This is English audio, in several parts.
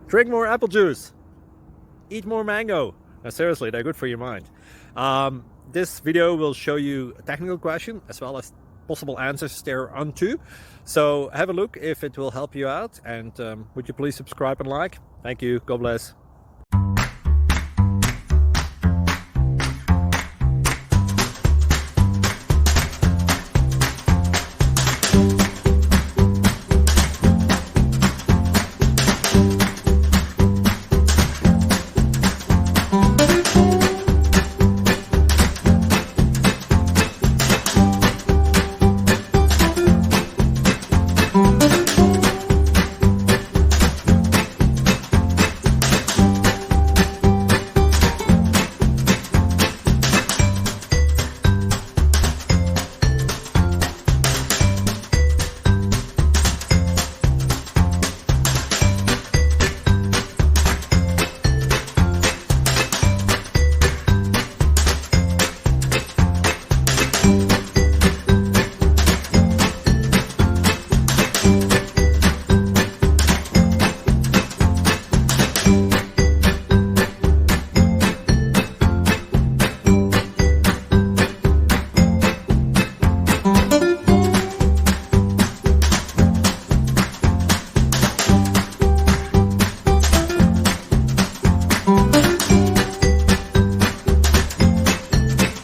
Drink more apple juice. Eat more mango. No, seriously, they're good for your mind. This video will show you a technical question as well as possible answers thereunto. So have a look if it will help you out, and would you please subscribe and like? Thank you. God bless.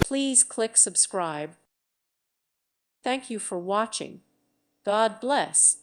Please click subscribe. Thank you for watching. God bless.